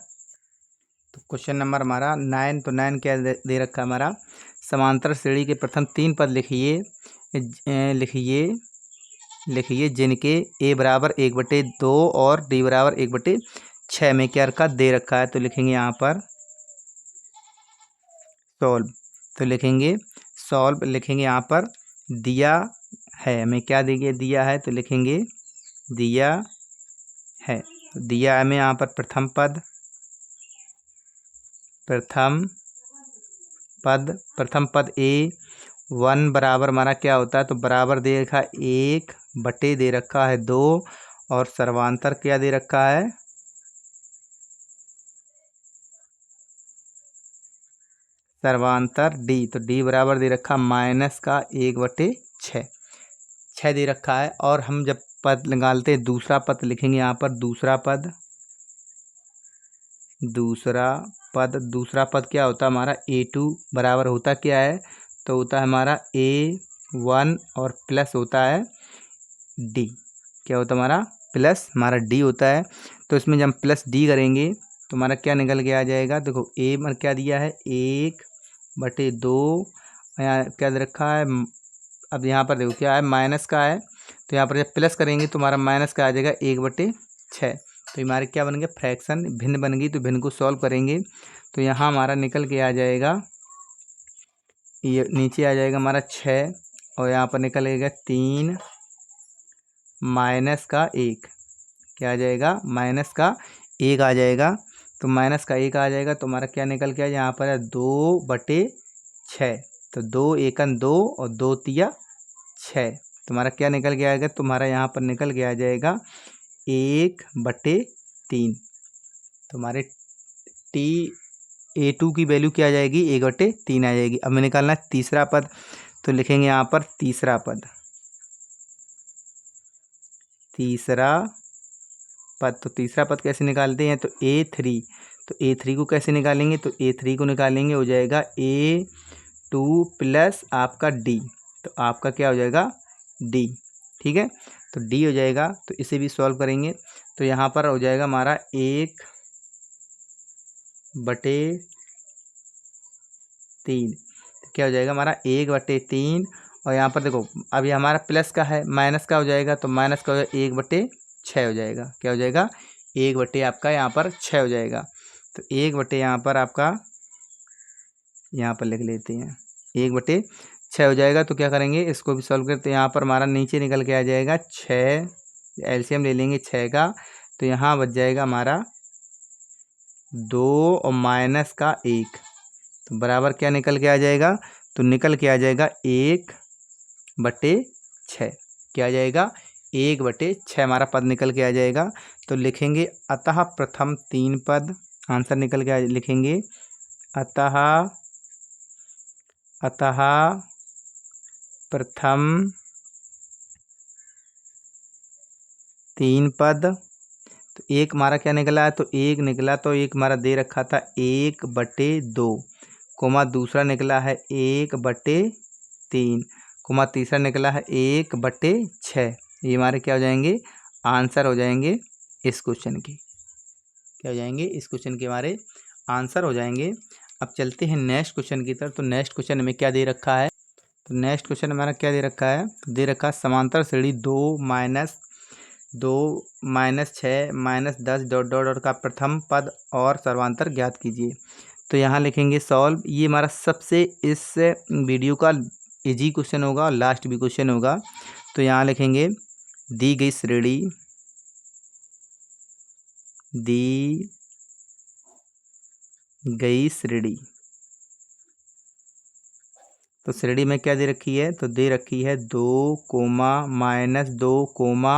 तो क्वेश्चन नंबर हमारा 9। तो 9 क्या दे रखा है हमारा, समांतर श्रेणी के प्रथम 3 पद लिखिए जिनके a बराबर 1/2 और d बराबर 1/6 में क्या रखा दे रखा है। तो लिखेंगे यहाँ पर सॉल्व। तो लिखेंगे सॉल्व, लिखेंगे यहाँ पर दिया है, हमें क्या दिया है, तो लिखेंगे दिया है। दिया है हमें यहाँ पर प्रथम पद a1 बराबर हमारा क्या होता है, तो बराबर दे रखा है 1/, दे रखा है 2 और सर्वांतर क्या दे रखा है, सर्वांतर d। तो d बराबर दे रखा -1/6 दे रखा है। और हम जब पद निकालते हैं दूसरा पद लिखेंगे यहाँ पर दूसरा पद क्या होता है हमारा, a2 बराबर होता क्या है, तो होता है हमारा a1 और प्लस होता है d। क्या होता है हमारा, प्लस हमारा d होता है। तो इसमें जब हम प्लस d करेंगे तो हमारा क्या निकल के आ जाएगा, देखो a में क्या दिया है 1/2, यहाँ क्या दे रखा है, अब यहाँ पर देखो क्या है माइनस का है, तो यहाँ पर जब प्लस करेंगे तो हमारा माइनस का आ जाएगा 1/6। तो हमारे क्या बन गया, फ्रैक्शन भिन्न बन गई। तो भिन्न को सॉल्व करेंगे तो यहाँ हमारा निकल के आ जाएगा, ये नीचे आ जाएगा हमारा 6 और यहाँ पर निकलेगा 3 -1, क्या आ जाएगा, -1 आ जाएगा। तो -1 आ जाएगा तो हमारा क्या निकल के आ, यहाँ पर है 2/6। तो 2 एकन 2 और 2 तिया 6। तुम्हारा क्या निकल के आएगा, तुम्हारा यहाँ पर निकल के आ जाएगा 1/3। तुम्हारे a2 की वैल्यू क्या आ जाएगी, 1/3 आ जाएगी। अब हमें निकालना है तीसरा पद। तो लिखेंगे यहाँ पर तीसरा पद। तो तीसरा पद कैसे निकालते हैं, तो a3। तो a3 को कैसे निकालेंगे, तो a3 को निकालेंगे हो जाएगा a2 प्लस आपका d। तो आपका क्या हो जाएगा d, ठीक है। तो d हो जाएगा, तो इसे भी सॉल्व करेंगे तो यहाँ पर हो जाएगा हमारा 1/3। तो क्या हो जाएगा हमारा 1/3 और यहाँ पर देखो अब ये हमारा प्लस का है, माइनस का हो जाएगा, तो माइनस का हो जाएगा 1/6 हो जाएगा। क्या हो जाएगा 1/, आपका यहाँ पर 6 हो जाएगा। तो 1/, यहाँ पर आपका यहाँ पर लिख लेते हैं 1/6 हो जाएगा। तो क्या करेंगे, इसको भी सॉल्व करते हैं। यहाँ पर हमारा नीचे निकल के आ जाएगा 6, एलसीएम ले लेंगे 6 का। तो यहाँ बच जाएगा हमारा 2 और -1, तो बराबर क्या निकल के आ जाएगा, तो निकल के आ जाएगा 1/6। क्या आ जाएगा 1/6 हमारा पद निकल के आ जाएगा। तो लिखेंगे अतः प्रथम 3 पद, आंसर निकल के लिखेंगे अतः प्रथम 3 पद। तो एक हमारा क्या निकला है, तो एक निकला, तो एक हमारा दे रखा था 1/2, कोमा दूसरा निकला है 1/3, कोमा तीसरा निकला है 1/6। ये हमारे क्या हो जाएंगे, आंसर हो जाएंगे इस क्वेश्चन के। क्या हो जाएंगे, इस क्वेश्चन के हमारे आंसर हो जाएंगे। अब चलते हैं नेक्स्ट क्वेश्चन की तरफ। तो नेक्स्ट क्वेश्चन में क्या दे रखा है, तो नेक्स्ट क्वेश्चन हमारा क्या दे रखा है, दे रखा है समांतर श्रेणी 2 - 6 - 10 ... का प्रथम पद और सर्वांतर ज्ञात कीजिए। तो यहाँ लिखेंगे सॉल्व। ये हमारा सबसे इस वीडियो का इजी क्वेश्चन होगा और लास्ट भी क्वेश्चन होगा। तो यहाँ लिखेंगे दी गई श्रेणी, तो श्रेणी में क्या दे रखी है, तो दे रखी है 2, -2,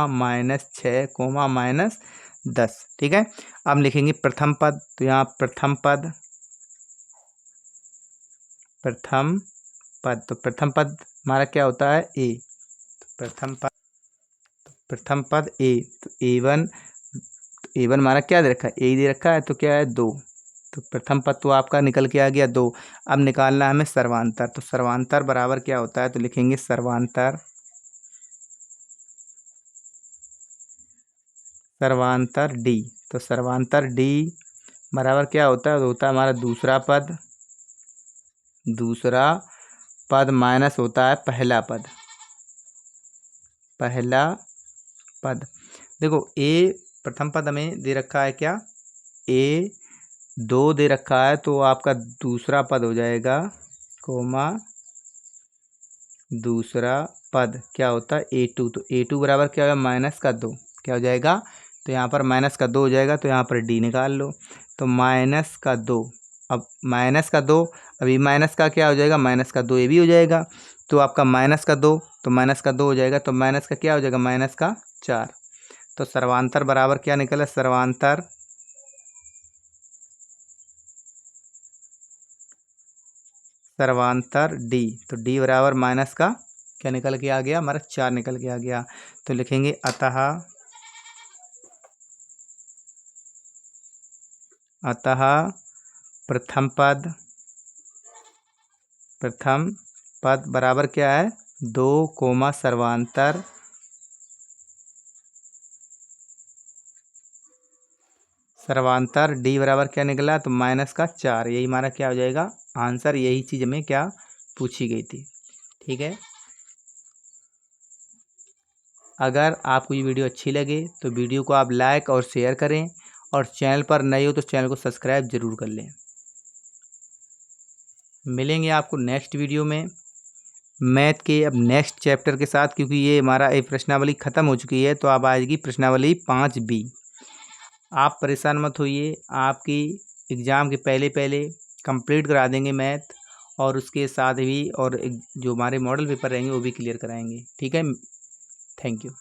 -6, -10। ठीक है। अब लिखेंगे प्रथम पद। तो यहाँ प्रथम पद, तो प्रथम पद हमारा क्या होता है, ए। तो प्रथम पद ए। तो A1 हमारा क्या दे रखा है, ए दे रखा है, तो क्या है 2। तो प्रथम पद तो आपका निकल के आ गया 2। अब निकालना है हमें सर्वांतर। तो सर्वांतर बराबर क्या होता है, तो लिखेंगे सर्वांतर डी। तो सर्वांतर डी बराबर क्या होता है, तो होता है हमारा दूसरा पद माइनस होता है पहला पद। देखो ए प्रथम पद हमें दे रखा है क्या, A2 दे रखा है, तो आपका दूसरा पद हो जाएगा, कोमा दूसरा पद क्या होता है A2। तो A2 बराबर क्या होगा, -2। क्या हो जाएगा, तो यहाँ पर -2 हो जाएगा। तो यहाँ पर D निकाल लो। तो -2, अब -2, अभी माइनस का क्या हो जाएगा, -2 ये भी हो जाएगा। तो आपका -2, तो -2 हो जाएगा। तो माइनस का क्या हो जाएगा, -4। तो सर्वांतर बराबर क्या निकला, सर्वांतर D। तो D बराबर माइनस का क्या निकल के आ गया, हमारा 4 निकल के आ गया। तो लिखेंगे अतः प्रथम पद बराबर क्या है, 2, सर्वांतर D बराबर क्या निकला, तो -4। यही हमारा क्या हो जाएगा आंसर। यही चीज़ हमें क्या पूछी गई थी। ठीक है। अगर आपको ये वीडियो अच्छी लगे तो वीडियो को आप लाइक और शेयर करें, और चैनल पर नए हो तो चैनल को सब्सक्राइब जरूर कर लें। मिलेंगे आपको नेक्स्ट वीडियो में मैथ के अब नेक्स्ट चैप्टर के साथ, क्योंकि ये हमारा एक प्रश्नावली ख़त्म हो चुकी है। तो अब आएगी प्रश्नावली 5B। आप परेशान मत होइए, आपकी एग्ज़ाम के पहले कंप्लीट करा देंगे मैथ, और उसके साथ भी और जो हमारे मॉडल पेपर रहेंगे वो भी क्लियर कराएंगे। ठीक है। Thank you.